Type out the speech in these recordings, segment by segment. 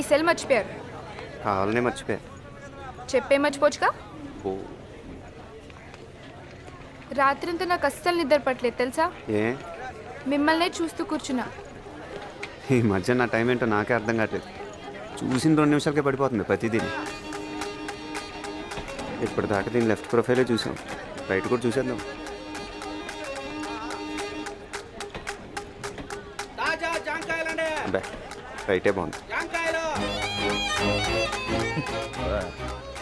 Cell మర్చిపోయారు. కావాలనే మర్చిపోయా. చెప్పే మర్చిపోవచ్చుగా. ఓ రాత్రంతా నాకు అస్సలు నిద్ర పట్టలేదు తెలుసా. ఏ మిమ్మల్నే చూస్తూ కూర్చున్నా. ఈ మధ్య నా టైం ఏంటో నాకే అర్థం కావట్లేదు. చూసిన 2 నిమిషాలకే పడిపోతుంది ప్రతిదీ. ఇప్పటిదాకా దీని లెఫ్ట్ ప్రొఫైలే చూసాం, రైట్ కూడా చూసేద్దాం. అబ్బా రైటే బాగుంది.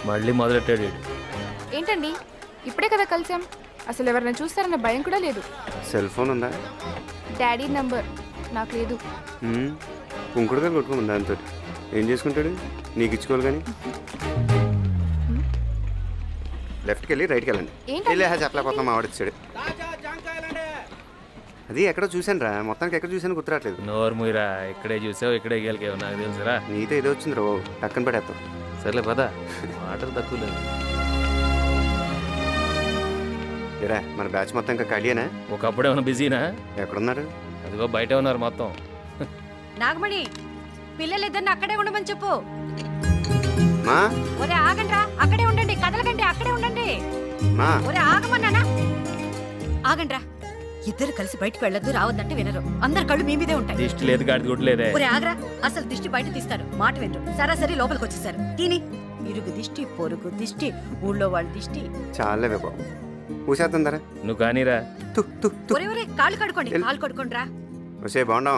మళ్ళీ మొదలెట్టాడు. ఏంటండి ఇప్పుడే కదా కలిసాం, అసలు ఎవరైనా చూస్తారన్న భయం కూడా లేదు. సెల్ ఫోన్ ఉందా? డాడీ నంబర్ నాకు లేదు. కుంకుడుగా కొట్టుకుని దాంతో ఏం చేసుకుంటాడు? నీకు ఇచ్చుకోవాలి కానీ. లెఫ్ట్కి వెళ్ళి రైట్కి వెళ్ళండి. వెళ్ళి చెప్పలేకపోతున్నాం మావాడిచ్చాడు. అది ఎక్కడో చూశాను రా, మొత్తానికి ఎక్కడ చూసాను గుర్తురాట్లేదు. నోరు మూయరా, ఇక్కడే చూసావు ఇక్కడే గెలికావు, నాకు తెలుసురా. నీతో ఏదో వచ్చింది రో, టక్కన పడేస్తాం. సర్లే పదా, మాటలు తక్కువ లేదు. ఏరా మన బ్యాచ్ మొత్తం ఇంకా ఖాళీయేనా? ఒకప్పుడు ఏమైనా బిజీనా? ఎక్కడున్నారు? అదిగో బయట ఉన్నారు మొత్తం. నాగమణి, పిల్లలిద్దరిని అక్కడే ఉండమని చెప్పు. మా ఒరే ఆగండ్రా, అక్కడే ఉండండి, కదలకండి, అక్కడే ఉండండి. మా ఒరే ఆగమన్నానా? ఆగండ్రా, ఇద్దరు కలిసి బయటకు వెళ్ళొద్దు, రావద్దంటే వినరు. అందరు కళ్ళు మీ మీదే ఉంటాయి. దిష్టి లేదు, గాడి గుడ్డు లేదే. ఒరే ఆగరా, అసలు దిష్టి బయట తీస్తారు, మాట వినరు. సరాసరి లోపలికి వచ్చేసారు. తిని ఇరుగు దిష్టి, పొరుగు దిష్టి, ఊళ్ళో వాళ్ళ దిష్టి. చాలే బాబు, పూసేస్తుందరా. నువ్వు కానీరా. ఒరే ఒరే కాళ్ళు కడుకోండి, కాళ్ళు కడుకోండి రా. వచ్చే బాగుండం.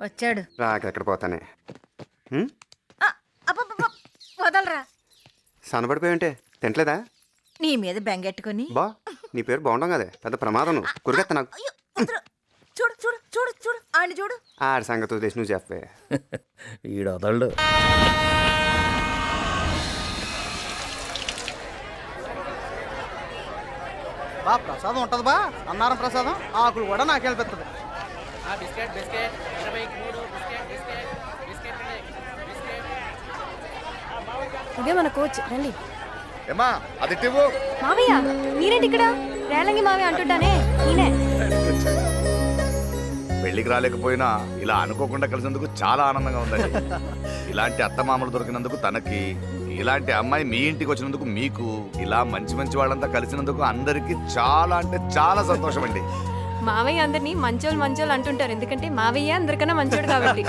వచ్చాడు రాకెక్కడ పోతానే. వదలరా. సన్నబడిపోయి ఉంటే తింటలేదా? నీ మీద బెంగెట్టుకుని. బా నీ పేరు బాగుండం కదే, పెద్ద ప్రమాదం. నువ్వు కురికెత్తా నాకు. చూడు చూడు చూడు చూడు ఆయన చూడు. ఆడి సంగతి వదిలేసి నువ్వు చెప్పే. ఈడు వదలడు. బా ప్రసాదం ఉంటుంది బా, అన్నారం ప్రసాదం. ఆకులు కూడా నాకు వెళ్ళిపోతుంది. ఇదే మన కోచ్, రండి. ఏమా అది మావయ్య మీరేంటి ఇక్కడ? రేలంగి మావయ్య అంటుంటానే నేనే. పెళ్లికి రాలేకపోయినా ఇలా అనుకోకుండా కలిసినందుకు చాలా ఆనందంగా ఉందండి. ఇలాంటి అత్తమామలు దొరికినందుకు తనకి, ఇలాంటి అమ్మాయి మీ ఇంటికి వచ్చినందుకు మీకు, ఇలా మంచి మంచి వాళ్ళంతా కలిసినందుకు అందరికి చాలా అంటే చాలా సంతోషం అండి. మావయ్య అందరినీ మంచోళ్ళు మంచోళ్ళు అంటుంటారు, ఎందుకంటే మావయ్య అందరికన్నా మంచోడు కాబట్టి.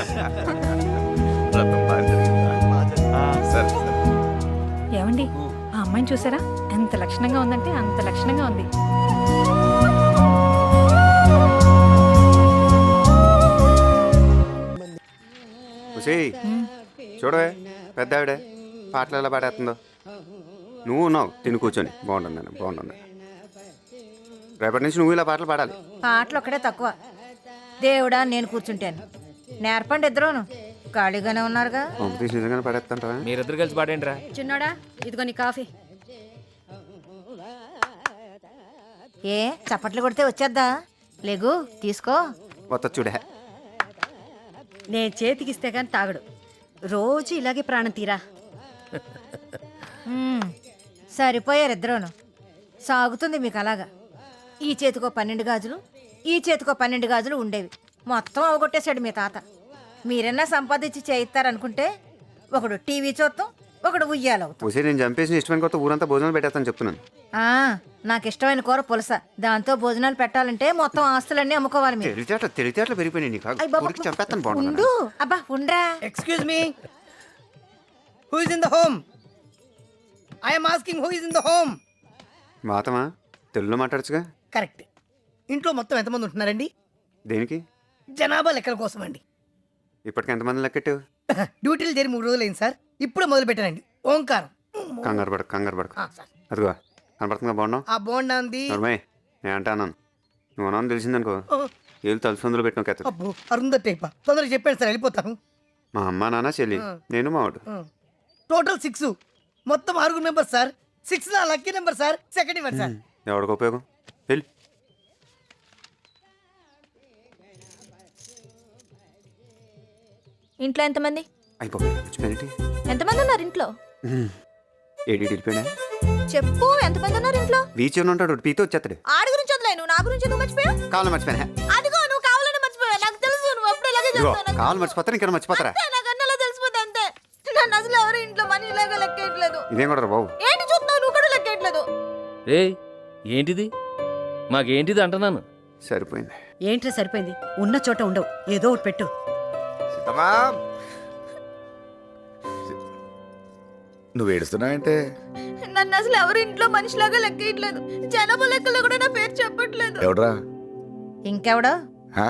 సరే ఏమండి ఆ అమ్మాయిని చూసారా? ఎంత లక్షణంగా ఉందంటే అంత లక్షణంగా ఉంది. చూడవే పెద్ద ఆవిడే పాటలు ఎలా పాడేస్తుందో. నువ్వు ఉన్నావు తిని కూర్చొని. బాగుంటుంది బాగుంటుంది. రేపటి నుంచి నువ్వు ఇలా పాటలు పాడాలి. పాటలు ఒక్కడే తక్కువ. దేవుడా నేను కూర్చుంటాను. నేర్పండి ఇద్దరును, ఖాళీగానే ఉన్నారుగా. కాంపిటీషన్ నిజంగానే పాడేస్తుంటావా? మీరిద్దరు కలిసి పాడేంటి రా. చిన్నోడా ఇదిగో నీ కాఫీ. ఏ చప్పట్లు కొడితే వచ్చేద్దా? లేగు తీసుకో. మొత్తం చూడే. నేను చేతికిస్తే కానీ తాగడు. రోజు ఇలాగే ప్రాణం తీరా. సరిపోయారు ఇద్దరును. సాగుతుంది మీకు అలాగా. ఈ చేతికో 12 గాజులు, ఈ చేతికో 12 గాజులు ఉండేవి. మొత్తం అవగొట్టేశాడు మీ తాత. మీరన్నా సంపాదించి చేయిస్తారనుకుంటే ఒకడు టీవీ చూస్తాం, ఒకడు ఉయ్యాలవుతాం. నేను చంపేసి ఇష్టమైన కొత్త ఊరంతా భోజనాలు పెట్టేస్తాను చెప్తున్నాను. నాకు ఇష్టమైన కూర పులస, దాంతో భోజనాలు పెట్టాలంటే మొత్తం ఆస్తులన్నీ అమ్ముకోవాలి మీరు. తెలివితేటలు పెరిగిపోయినాయి. చంపేస్తాను. బాగుండు. అబ్బా ఉండ్రా. Excuse me, who is in the home? I am asking who is in the home. మాతమా తెలుగులో మాట్లాడచ్చుగా. కరెక్ట్. ఇంట్లో మొత్తం ఎంతమంది ఉంటున్నారండి? దేనికి? జనాభా లెక్కల కోసం అండి. ఇప్పటికి ఎంతమంది లెక్కట్టు? డ్యూటీలు చేరి 3 రోజులు అయింది సార్. ఇప్పుడే మొదలు పెట్టానండి. ఓంకారం. కంగారు పడకు. అదిగో కనపడుతుందా బాగున్నావు? ఆ బోండా ఉంది. నేను అంటే అన్నాను, నువ్వు అన్నాను తెలిసిందనుకో ఏళ్ళు తలుసుందులో పెట్టిన కథ. అబ్బో అరుందర్ టైపా. తొందరగా చెప్పాను సార్, వెళ్ళిపోతాను. మా అమ్మ నాన్న చెల్లి, నేను మావాడు. టోటల్ 6. మొత్తం 6 మెంబర్స్ సార్. 6 నా లక్కీ నెంబర్ సార్. సెకండ్ ఇవ్వండి సార్. ఎవరికి ఉపయోగం? వెళ్ళి. ఇంట్లో ఎంతమంది? అయిపోయింది. ఎంతమంది ఉన్నారు ఇంట్లో? ఏడి వెళ్ళిపోయినా చెప్పు. ఎంతమంది ఉన్నారు ఇంట్లో? బీచ్ ఉంటాడు, పీతో వచ్చేస్తాడు. ఆడి గురించి వదిలేను, నా గురించి ఎందుకు మర్చిపోయావు? కావాలి మర్చిపోయినా. అదిగో నువ్వు కావాలని మర్చిపోయావు. నాకు తెలుసు నువ్వు అప్పుడు ఇలాగే చేస్తావు. కావాలి మర్చిపోతారా? ఇంకా మర్చిపోతారా? నాకు అన్నలా అసలు ఎవరు ఇంట్లో మనిషిలాగా లెక్కేయట్లేదు. ఇదేం కూడా బాబు. ఏంటి చూస్తున్నావు? నువ్వు కూడా లెక్కేయట్లేదు. రే ఏంటిది మాకేంటిది అంటున్నాను. సరిపోయింది. ఏంట్రా సరిపోయింది? ఉన్న చోట ఉండవు, ఏదో ఒకటి పెట్టు. సీతమ్మా నువ్వు ఏడుస్తున్నావంటే నన్ను అసలు ఎవరు ఇంట్లో మనిషిలాగా లెక్కేయట్లేదు. జనాభా లెక్కలో కూడా నా పేరు చెప్పట్లేదు. ఎవడ్రా? ఇంకెవడో? హా?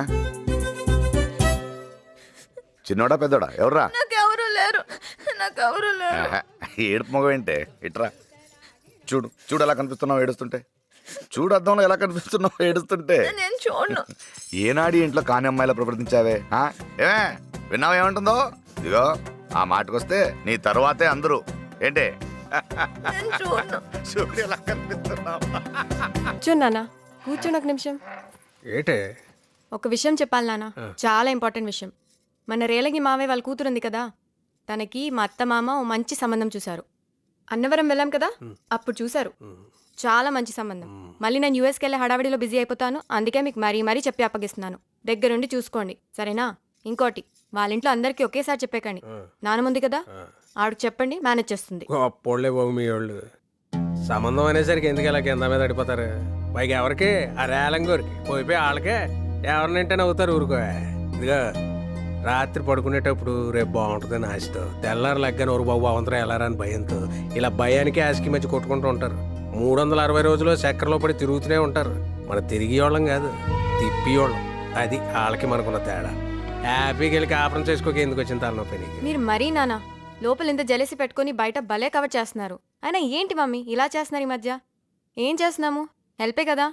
చిన్నోడా పెద్దోడా ఎవర్రా? నాకెవరు లేరు. నాకెవరు లేరు. ఆహా, ఏడుపు మొగం ఏంటే? ఇట్రా చూడు చూడు ఎలా కనిపిస్తున్నావు ఏడుస్తుంటే. చూడు అద్దంలో ఎలా కనిపిస్తున్నావు ఏడుస్తుంటే. నేను చూడను. ఏనాడి ఇంట్లో కాని అమ్మాయిలా ప్రవర్తించావే? ఏమే విన్నావు ఏమంటుందో? ఇదిగో ఆ మాటకొస్తే నీ తర్వాతే అందరూ. ఏంటే నేను చూడను. చూడు ఎలా కనిపిస్తున్నావు. కూర్చో నాన్న, కూర్చోండి ఒక నిమిషం. ఏటే? ఒక విషయం చెప్పాలి నాన్న, చాలా ఇంపార్టెంట్ విషయం. మన రేలగి మావయ్య వాళ్ళ కూతురు ఉంది కదా, తనకి మా అత్త మామ ఓ మంచి సంబంధం చూశారు. అన్నవరం వెళ్ళాం కదా, అప్పుడు చూశారు. చాలా మంచి సంబంధం. మళ్ళీ నేను యూఎస్కి వెళ్ళే హడావిడిలో బిజీ అయిపోతాను, అందుకే మీకు మరీ చెప్పి అప్పగిస్తున్నాను. దగ్గరుండి చూసుకోండి, సరేనా? ఇంకోటి, వాళ్ళ ఇంట్లో అందరికీ ఒకేసారి చెప్పేకండి. నానముంది కదా, ఆవిడకి చెప్పండి, మేనేజ్ చేస్తుంది. గొప్పోళ్ళే బాబు మీ వాళ్ళు. సంబంధం అనేసరికి ఎందుకు ఇలా కింద మీద పడిపోతారు? పైగా ఎవరికి? ఆ రేలంగోరికి పోయిపోయి వాళ్ళకే ఎవరినంటే నవ్వుతారు. ఊరుకో. ఇదిగా రాత్రి పడుకునేటప్పుడు రేపు బాగుంటుందని ఆశతో, తెల్లారు లెగ్గని ఊరు బాబు అవంతరం వెళ్ళారా అని భయంతో ఇలా భయానికి ఆశకి మధ్య కొట్టుకుంటూ ఉంటారు. 360 రోజులు చక్కెరలో పడి తిరుగుతూనే ఉంటారు. మన తిరిగి వాళ్ళం కాదు, తిప్పి వాళ్ళం. అది వాళ్ళకి మనకున్న తేడా. హ్యాపీకి వెళ్ళి కాపురం చేసుకోక ఎందుకు వచ్చిన తలనొప్పి నీకు? మీరు మరీ నాన్న లోపల ఇంత జలసి పెట్టుకుని బయట భలే కవర్ చేస్తున్నారు. అయినా ఏంటి మమ్మీ ఇలా చేస్తున్నారు ఈ మధ్య? ఏం చేస్తున్నాము? హెల్పే కదా.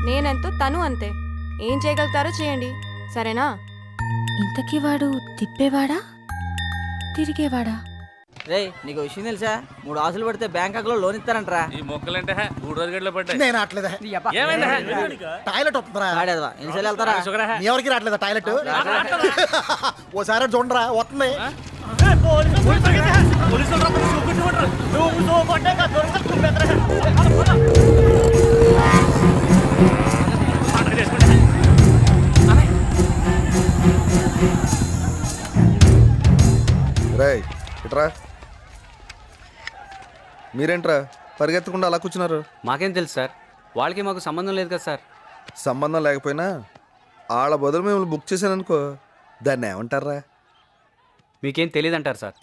నేనెంతో తను అంతే. ఏం చేయగలుగుతారో చేయండి, సరేనా? ఇంతకీ వాడు తిప్పేవాడా తిరిగేవాడా? రే నీకు విషయం తెలుసా? 3 ఆశలు పడితే బ్యాంకాక్ లో లోన్ ఇస్తారంటరా. ఈ మొక్కలంటే 3 రోజుల గడ్డలో పడ్డాయి. నేను రావట్లేదా? ఏమైందా? టాయిలెట్ వస్తుందిరా. ఎన్నిసార్లు వెళ్తారా? సుగరా. ఎవరికి రావట్లేదా టాయిలెట్? ఓసారి చూడరా వస్తుంది. రేయ్ ఇట్రా. మీరేంట్రా పరిగెత్తకుండా అలా కూర్చున్నారు? మాకేం తెలుసు సార్, వాళ్ళకి మాకు సంబంధం లేదు కదా సార్. సంబంధం లేకపోయినా వాళ్ళ బదులు మిమ్మల్ని బుక్ చేశాననుకో, దాన్ని ఏమంటారా? మీకేం తెలియదు అంటారు సార్.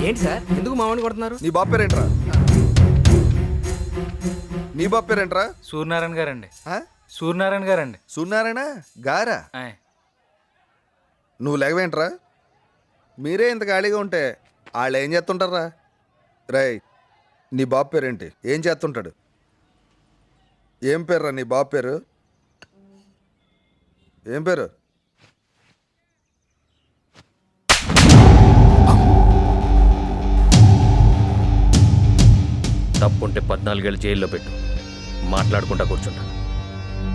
ఏంటి సార్ ఎందుకు మామూలు కొడుతున్నారు? నీ బాబు పేరేంట్రా? నీ బాబు పేరేంట్రా? సూర్యనారాయణ గారండి. సూర్యనారాయణ గారండి. సూర్యనారాయణ గారా? నువ్వు లేకవేంట్రా? మీరే ఇంత ఖాళీగా ఉంటే వాళ్ళు ఏం చేస్తుంటారా? రేయ్ నీ బాబు పేరేంటి? ఏం చేస్తుంటాడు? ఏం పేర్రా నీ బాబు పేరు? ఏం పేరు? తప్పుంటే 14 ఏళ్ళు జైల్లో పెట్టు. మాట్లాడుకుంటా కూర్చుంటా.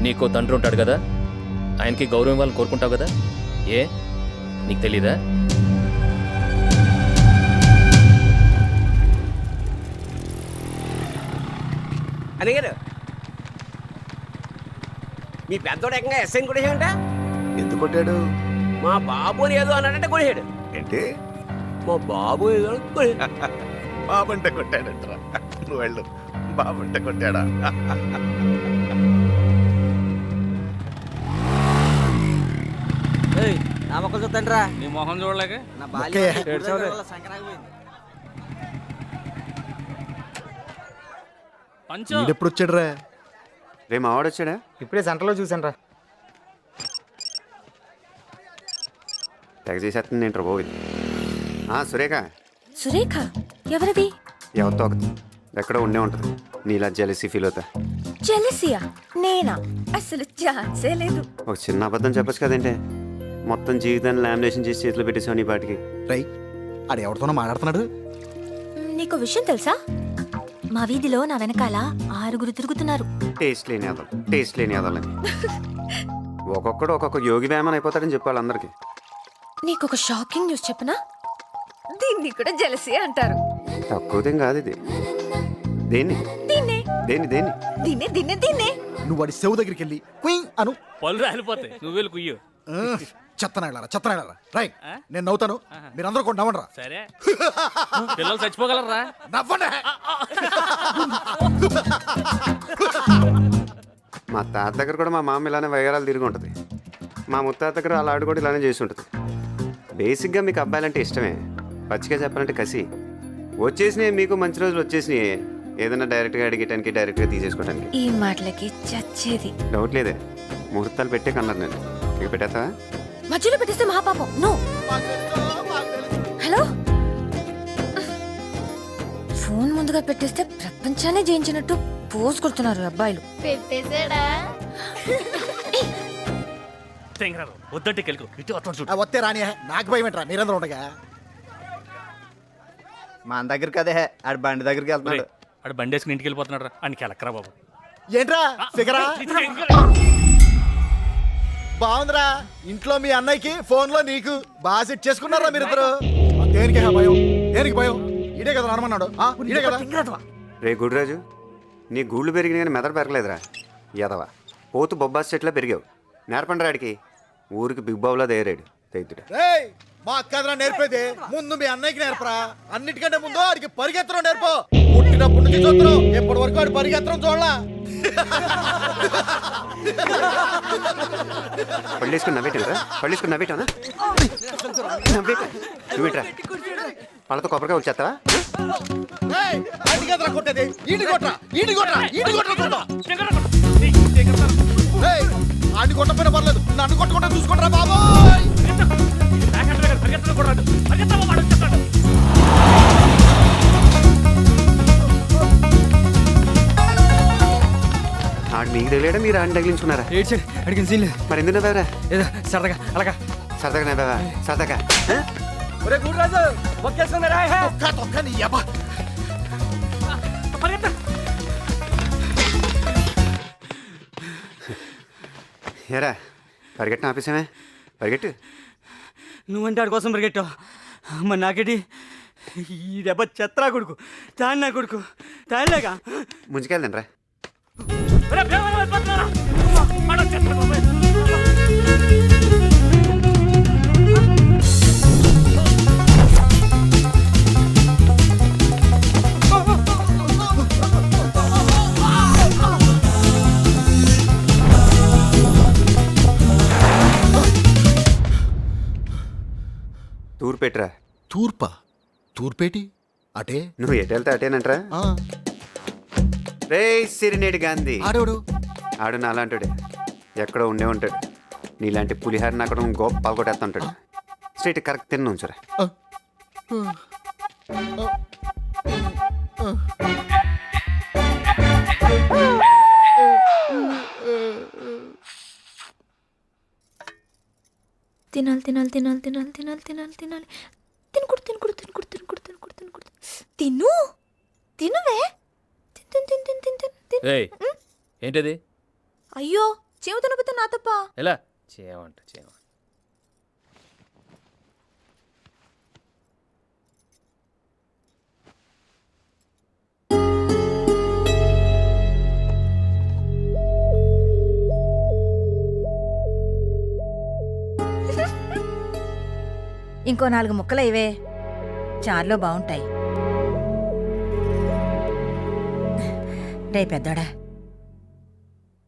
నీకో తండ్రి ఉంటాడు కదా, ఆయనకి గౌరవం ఇవ్వాలని కోరుకుంటావు కదా. ఏ నీకు తెలీదా? అడిగారు మీ పెద్దోడు ఏకంగా ఎస్ఐని కొట్టేసాడంట. ఎందుకు కొట్టాడు? మా బాబు అని ఏదో అన్నాడంటే కొట్టేశాడు. ఏంటి? మా బాబు ఏదో బాబంటే కొట్టాడంటరా. నువ్వు వెళ్ళు. బాబంటే కొట్టాడా? నా మొక్కలు చూద్దాంట్రా. నీ మొహం చూడలేక నా బాల్యం సంక్రాంతి పంచు. ఎప్పుడు వచ్చాడు రా? రే మావాడు వచ్చాడా? ఇప్పుడే సెంటర్లో చూసాను రా. తెగ చేసేస్తుంది ఏంట్రా బాబు ఇది. సురేఖ. సురేఖ ఎవరిది? ఎవరితో ఒకటి ఎక్కడో ఉండే ఉంటుంది. నీలా జెలసీ ఫీల్ అవుతా. జెలసియా? నేనా? అసలు ఛాన్సే లేదు. ఒక చిన్న అబద్ధం చెప్పచ్చు కదంటే, మొత్తం జీవితాన్ని లామినేషన్ చేసి చేతిలో పెట్టేసావు నీ పాటికి. రై ఆడు ఎవరితోనో మాట్లాడుతున్నాడు. నీకు విషయం తెలుసా? మా వీధిలో నా వెనకాల 6 తిరుగుతున్నారు. టేస్ట్ లేని అదలని ఒక్కొక్కడు ఒక్కొక్క యోగి వేమన్ అయిపోతాడని చెప్పాలి అందరికి. నీకు ఒక షాకింగ్ న్యూస్ చెప్పనా? దీన్ని కూడా జెలసీ అంటారు. తక్కువదేం కాదు ఇది. దేన్ని దీన్నే దేన్ని దేన్ని దీన్నే దీన్నే దీన్నే. నువ్వు వాడి సెవ్ దగ్గరికి వెళ్ళి కుయ్ అను. పళ్ళు రాలిపోతాయి, నువ్వు వెళ్ళి కుయ్యు. చెత్తనాడారా రైట్ నేను నవ్వుతాను మీరందరూ కూడా నవ్వండి రా సరే పిల్లలు చచ్చిపోగలరా? నవ్వండి మా తాత దగ్గర కూడా మా మామ ఇలానే వయ్యారాలు తిరిగి ఉంటుంది. మా ముత్తాత దగ్గర అలా ఆడు కూడా ఇలానే చేసి ఉంటుంది. బేసిక్గా మీకు అబ్బాయిలంటే ఇష్టమే, పచ్చిగా చెప్పాలంటే కసి. వచ్చేసినాయి మీకు మంచి రోజులు వచ్చేసినాయి, ఏదైనా డైరెక్ట్గా అడిగేటానికి డైరెక్ట్గా తీసేసుకోవడానికి. ఈ మాటలకి చచ్చేది. డౌట్ లేదే, ముహూర్తాలు పెట్టే కన్నారు నేను. ఇక పెట్టేస్తావా? మధ్యలో పెట్టేస్తే మహాపాపం. నో. హలో, ఫోన్ ముందుగా పెట్టేస్తే ప్రపంచాన్ని జయించినట్టు పోజ్ కొడుతున్నారు అబ్బాయిలు. పెట్టేసాడా? వద్దంటే కెలుకు ఇటు వస్తాను చూడు. వస్తే రాని నాకు భయం ఏంట్రా మీరందరూ ఉండగా. మన దగ్గరికి అదే ఆడు బండి దగ్గరికి వెళ్తున్నాడు. ఆడు బండి వేసుకుని ఇంటికి వెళ్ళిపోతున్నాడు రా అని కెలక్కరా బాబు. ఏంట్రా ఫిగరా బాగుందిరా. ఇంట్లో మీ అన్నయ్యకి ఫోన్ లో నీకు బాగా సెట్ చేసుకున్నారా మీరిద్దరు? దేనికి భయం, దేనికి భయం? ఇడే కదా అనమన్నాడు, ఇడే కదా. రే గుడిరాజు, నీ గూళ్ళు పెరిగిన కానీ మెదడు పెరగలేదురా ఎదవా. పోతు బొబ్బాస్ చెట్లా పెరిగావు. నేర్పండి రాడికి, ఊరికి బిగ్ బాబులా తయారాడు తైతుడు. రేయ్ మా అక్కదరా నేర్పేది ముందు మీ అన్నయ్యకి నేర్పరా. అన్నిటికంటే ముందు ఆడికి పరిగెత్తడం నేర్పో. పుట్టినప్పుడు నుంచి చూస్తున్నాం, ఎప్పటి వరకు ఆడు పరిగెత్తడం చూడలా. పళ్ళేసుకుని నవ్వేటరా, పళ్ళేసుకుని నవ్వేటానా? నవ్వేట నువ్వేట్రా పళ్ళతో కొబ్బరికాయ వచ్చేస్తావా? కొట్టేది ఈడి కొట్రా, ఈడి కొట్రా, ఈడి కొట్రా. ఆడి కొట్టపోయినా పర్లేదు, నన్ను కొట్టకుండా చూసుకుంటారా బాబోయ్. ఆడు మీకు తగిలేడా, మీరు ఆడిని తగిలించుకున్నారా? అడిగిన సీన్ లేదు. మరి ఎందుకు నవ్వారా? ఏదో సరదాగా అలాగా సరదాగా నవ్వావా? సరదాగా ఏరా పరిగెట్టిన ఆపేసామే, పరిగెట్టు. నువ్వంటే ఆడి కోసం పరిగెట్టావు, మరి నాకేటి ఈ దెబ్బ చెత్రా కొడుకు, తాడినా కొడుకు, తాడిలేగా ముంచుకెళ్దాం రా. తూర్పేట్రా. తూర్పా? తూర్పేటి అటే? నువ్వు ఎటు వెళ్తే అటేనంటరా. రే సిరినేడు గాంధీ ఆడోడు ఆడు నాలాంటాడే, ఎక్కడో ఉండే ఉంటాడు. నీలాంటి పులిహారిని అక్కడ గోప పాల్గొట్టేస్తుంటాడు. స్ట్రైట్ కరెక్ట్ తిన్న ఉంచురా. తినాలి తినాలి తినాలి తినాలి తినాలి తినాలి తినాలి. తినకూడదు తినకూడదు తినకూడదు తినకూడదు తినకూడదు తినకూడదు. తిను తినువే. తిన్ తిన్ తిన్ తిన్ తిన్ తిన్. ఏయ్ ఏంటది? అయ్యో చెవు తినకపోతే నా తప్ప. ఎలా చేయమంట చేయమంట. ఇంకో 4 ముక్కలు ఇవే చారులో బాగుంటాయి. రే పెద్దోడా,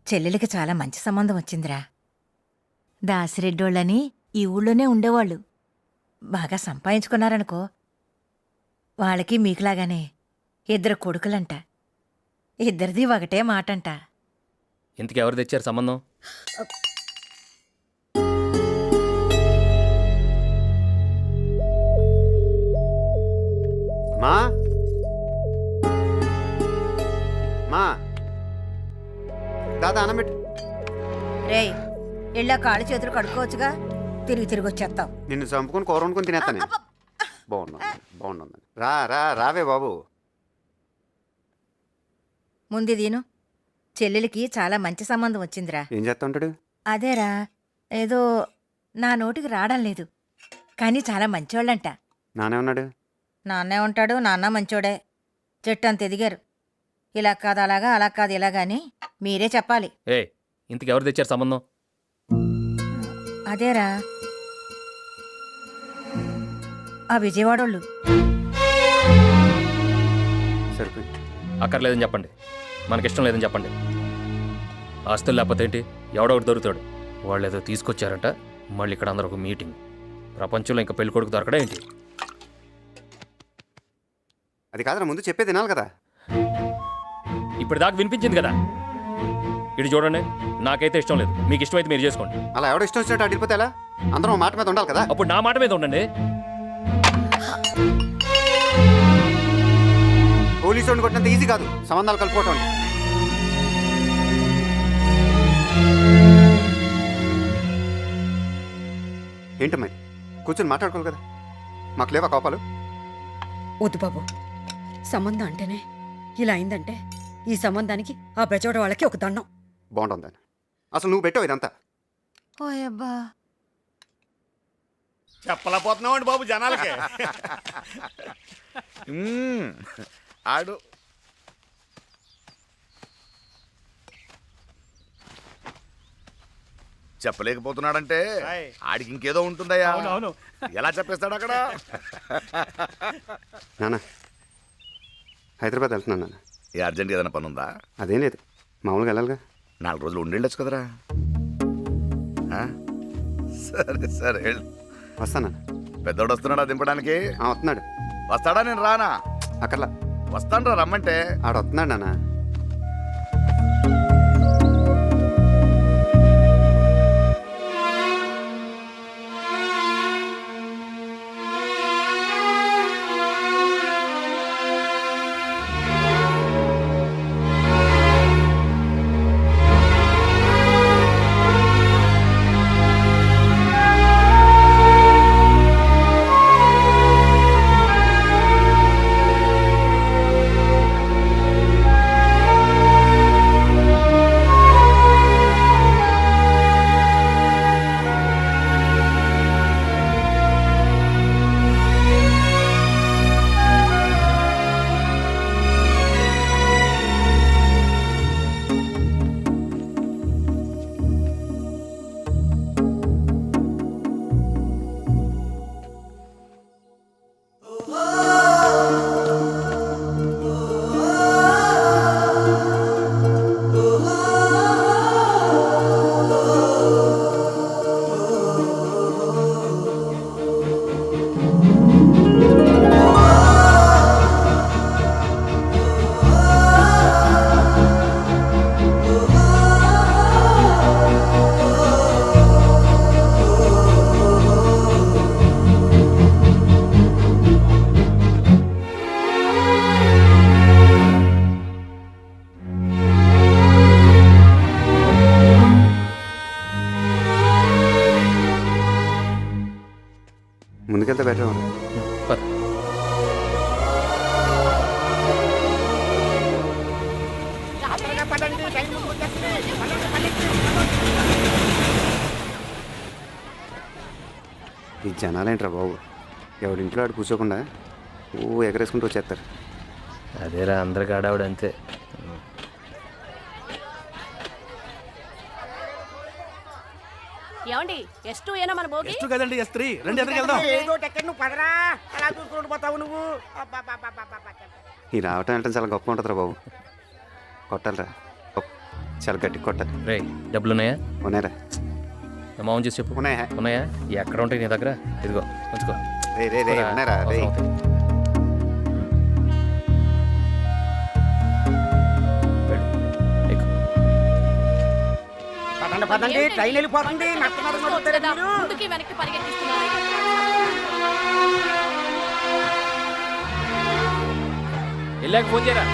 చెల్లెలికి చాలా మంచి సంబంధం వచ్చిందిరా. దాసిరెడ్డోళ్ళని ఈ ఊళ్ళోనే ఉండేవాళ్ళు. బాగా సంపాదించుకున్నారనుకో. వాళ్ళకి మీకులాగానే 2 కొడుకులంట. ఇద్దరిది ఒకటే మాటంట. ఇంతకు ఎవరు తెచ్చారు సంబంధం? మా మా దాదా అన్నం పెట్టు. రేయ్ ఇళ్ళ కాళ్ళు చేతులు కడుక్కోవచ్చుగా, తిరిగి వచ్చేస్తావు. నిన్ను చంపుకొని కూర వండుకొని తినేస్తాను. బాగున్నాను బాగున్నాను. రా రా రావే బాబు. ముందు దీను, చెల్లెలికి చాలా మంచి సంబంధం వచ్చిందిరా. ఏం చేస్తా ఉంటాడు? అదేరా, ఏదో నా నోటికి రావడం లేదు, కానీ చాలా మంచోళ్ళంట. నానే ఉన్నాడు. నాన్నే ఉంటాడు, నాన్న మంచోడే. చెట్టు అంత ఎదిగారు. ఇలా కాదు అలాగా, అలా కాదు ఇలాగా అని మీరే చెప్పాలి. ఇంతకు ఎవరు తెచ్చారు సంబంధం? అదేరా, ఆ విజయవాడోళ్ళు. సరిపోయింది. అక్కర్లేదని చెప్పండి, మనకిష్టం లేదని చెప్పండి. ఆస్తులు లేకపోతే ఏంటి, ఎవడో ఒకటి దొరుకుతాడు. వాళ్ళు ఏదో తీసుకొచ్చారంట, మళ్ళీ ఇక్కడ అందరూ ఒక మీటింగ్. ప్రపంచంలో ఇంకా పెళ్లి కొడుకు దొరకడా ఏంటి? అది కాదురా, ముందు చెప్పే తినాలి కదా. ఇప్పుడు దాకా వినిపించింది కదా. ఇటు చూడండి, నాకైతే ఇష్టం లేదు. మీకు ఇష్టమైతే మీరు చేసుకోండి. అలా ఎవడో ఇష్టం వచ్చినట్టు అడిగిపోతే ఎలా? అందరం మాట మీద ఉండాలి కదా. అప్పుడు నా మాట మీద ఉండండి. పోలీసు వాడిని కొట్టినంత ఈజీ కాదు సంబంధాలు కలుపుకోవటం. ఏంటి మరి కూర్చొని మాట్లాడుకోవాలి కదా. మాకు లేవా కోపాలు? వద్దు బాబు, సంబంధం అంటేనే ఇలా అయిందంటే ఈ సంబంధానికి ఆ బెజవాడ వాళ్ళకి ఒక దండం. బాగుంటుందని అసలు నువ్వు పెట్టావు ఇదంతా. ఓయబ్బా, చెప్పలేకపోతున్నామండి బాబు జనాలకి. ఆడు చెప్పలేకపోతున్నాడంటే ఆడికి ఇంకేదో ఉంటుందయ్యా. ఎలా చెప్పేస్తాడు అక్కడ? నాన్న హైదరాబాద్ వెళ్తున్నాను నాన్న. ఏ అర్జెంట్ ఏదైనా పని ఉందా? అదేం లేదు, మామూలుగా వెళ్ళాలిగా. 4 రోజులు ఉండేళ్ళొచ్చు కదరా. సరే సరే వెళ్ళు. వస్తానా? పెద్దోడు వస్తున్నాడా దింపడానికి? వస్తున్నాడు. వస్తాడా? నేను రానా? అక్కర్లా, వస్తాను రా, రమ్మంటే. ఆడ వస్తున్నాడు నాన్న. ముందుకెళ్తే బెటర్ ఉంది. పద. ఈ జనాలేంట్రా బాబు, ఎవడింట్లో ఆడు కూర్చోకుండా ఎగరేసుకుంటూ వచ్చేస్తారు. అదేరా, అందరికి ఆడావిడ అంతే. ఏమండి S2 ఏనా మన భోగి? ಎಷ್ಟು కదండి S3 రండి ఎదురుకి వెళ్దాం. ఏదో టెక్కర్ నువ్వు పదరా, అలా చూసుకుంటూ పోతావు నువ్వు. ఈ రావటం అంటే చాలా గొప్ప ఉంటుందిరా బాబు. కొట్టాలిరా, చాలా గట్టి కొట్టాలి. రే, డబ్బులు ఉన్నాయా? ఉన్నాయరా? అమౌంట్ చేసి చెప్పు. ఉన్నాయా? ఉన్నాయా? ఎక్కడ ఉంటాయి నీ దగ్గర? ఇదిగో ఉంచుకో. రే రే రే ఉన్నాయరా? రే పదండి పదండి, ట్రైన్ వెళ్ళిపోతుంది. ముందుకి వెనక్కి పరిగెత్తిస్తున్నారు. వెళ్ళాక ఫోన్ చేయరా.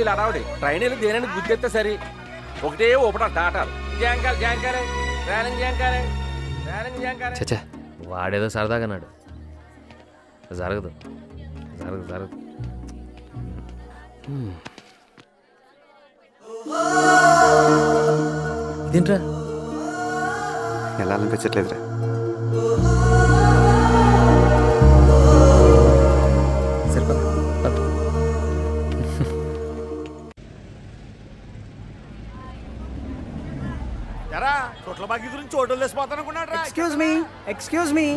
ఇలా రావడి ట్రైన్ వెళ్ళి దేని గుద్దెత్తే సరి ఒకటే ఊపట టాటాలు జాంకాలు జాంకాలే ర్యాలింగ్ జాంకాలే ర్యాలింగ్ జాంకాలే. చచ్చా, వాడేదో సరదాగా అన్నాడు. జరగదు జరగదు జరగదు. అదేంట్రా? వెళ్ళాలనిపించట్లేదురా. సరిపద. ఎరా చోట్ల బాగి గురించి చోటు వేసిపోతాను అనుకున్నాడు ఎక్స్క్యూజ్ మీ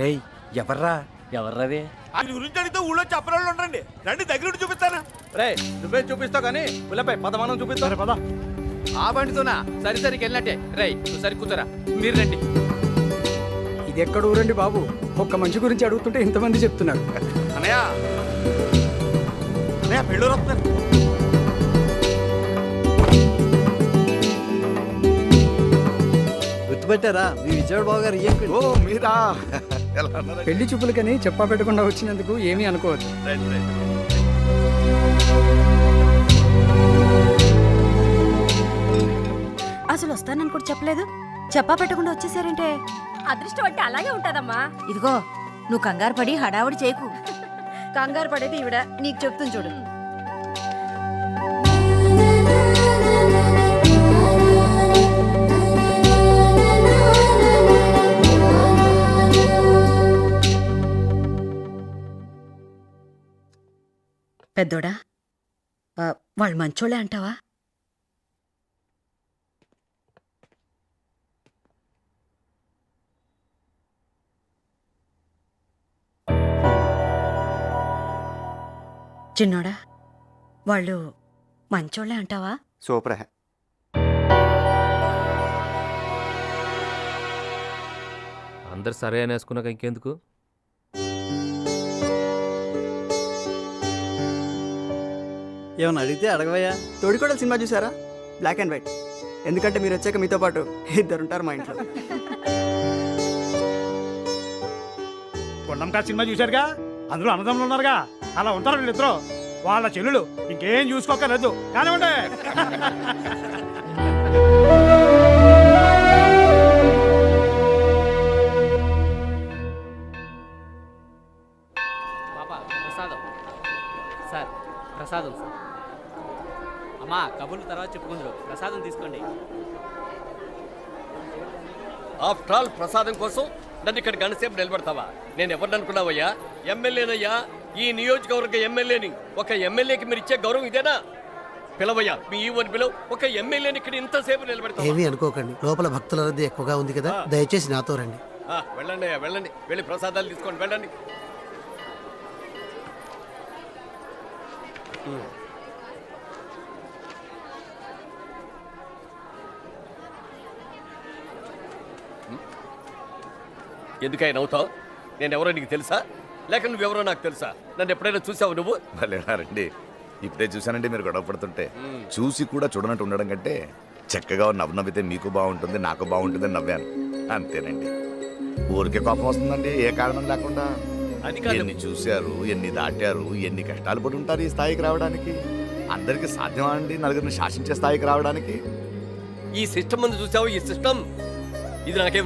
రేయ్ ఎవర్రా? ఎవర్రది? ఆయన గురించి అడిగితే ఊళ్ళో చెప్పరాళ్ళు ఉండండి. రండి దగ్గర నుండి చూపిస్తాను. రే నువ్వే చూపిస్తావు కానీ పుల్లపై పదమానం చూపిస్తావు పద. ఆ బండితోనా సరి సరికి వెళ్ళినట్టే. రేయ్ నువ్వు సరి కూతురా, మీరు రండి. ఇది ఎక్కడ ఊరండి బాబు? ఒక్క మనిషి గురించి అడుగుతుంటే ఇంతమంది చెప్తున్నారు. అన్నయ్య అన్నయ్య పెళ్ళూరు వస్తున్నారు. గుర్తుపెట్టారా మీ విజయవాడ బాబు గారు? ఓ మీరా? ఎలా ఉన్నారండి? పెళ్లి చూపులకని చెప్పా పెట్టకుండా వచ్చినందుకు ఏమీ అనుకోవద్దు. Right, right. అసలు వస్తానని కూడా చెప్పలేదు, చెప్పా పెట్టకుండా వచ్చేసారంటే. అదృష్టం అంటే అలాగే ఉంటదమ్మా. ఇదిగో నువ్వు కంగారు పడి హడావుడి చేయకు. కంగారు పడేది ఈవిడ, నీకు చెప్తుంది చూడు. పెద్దోడా, వాళ్ళు మంచోళ్ళే అంటావా? చిన్నోడా, వాళ్ళు మంచోళ్ళే అంటావా? సూపర్. అందరు సరే అనేసుకున్నాక ఇంకెందుకు? ఏమన్నా అడిగితే అడగవయ్యా. తోడికోడల సినిమా చూసారా? Black and white. ఎందుకంటే మీరు వచ్చాక మీతో పాటు ఇద్దరుంటారు మా ఇంట్లో. కొండంకా సినిమా చూశారుగా, అందులో అన్నదమ్ములు ఉన్నారుగా, అలా ఉంటారు వీళ్ళిద్దరు. వాళ్ళ చెల్లెలు ఇంకేం చూసుకోకలేదు కానివ్వండి. ప్రసాదం సార్, ప్రసాదం సార్. అమ్మా కబుర్లు తర్వాత చెప్పుకుందరు, ప్రసాదం తీసుకోండి. ఆఫ్టర్ ఆల్ ప్రసాదం కోసం నన్ను ఇక్కడ గంటసేపు నిలబడతావా? నేను ఎవరిని అనుకున్నావయ్యా? ఎమ్మెల్యేనయ్యా, ఈ నియోజకవర్గ ఎమ్మెల్యేని. ఒక ఎమ్మెల్యేకి మీరు ఇచ్చే గౌరవం ఇదేనా? పిలవయ్యా, మీ ఈవోని పిలవ. ఒక ఎమ్మెల్యేని ఇక్కడ ఇంతసేపు నిలబెడతావా? ఏమీ అనుకోకండి, లోపల భక్తుల రద్దీ ఎక్కువగా ఉంది కదా, దయచేసి నాతో రండి. వెళ్ళండి అయ్యా, వెళ్ళండి. వెళ్ళి ప్రసాదాలు తీసుకోండి, వెళ్ళండి. ఎందుకై నవ్వుతావు? నేను ఎవరో నీకు తెలుసా? లేక నువ్వెవరో నాకు తెలుసా? నన్ను ఎప్పుడైనా చూసావు నువ్వు? భలేనారండి, ఇప్పుడే చూశానండి మీరు గొడవ పడుతుంటే. చూసి కూడా చూడనట్టు ఉండడం కంటే చక్కగా నవ్వితే మీకు బాగుంటుంది, నాకు బాగుంటుంది నవ్వాను, అంతేనండి. ఊరికే కోపం వస్తుందండి ఏ కారణం లేకుండా. అది కాదు. ఎన్ని చూశారు, ఎన్ని దాటారు, ఎన్ని కష్టాలు పడి ఉంటారు ఈ స్థాయికి రావడానికి. అందరికీ సాధ్యమా అండి నలుగురిని శాసించే స్థాయికి రావడానికి? ఈ సిస్టమ్ ముందు చూసావు, ఈ సిస్టమ్ ఇది నాకేం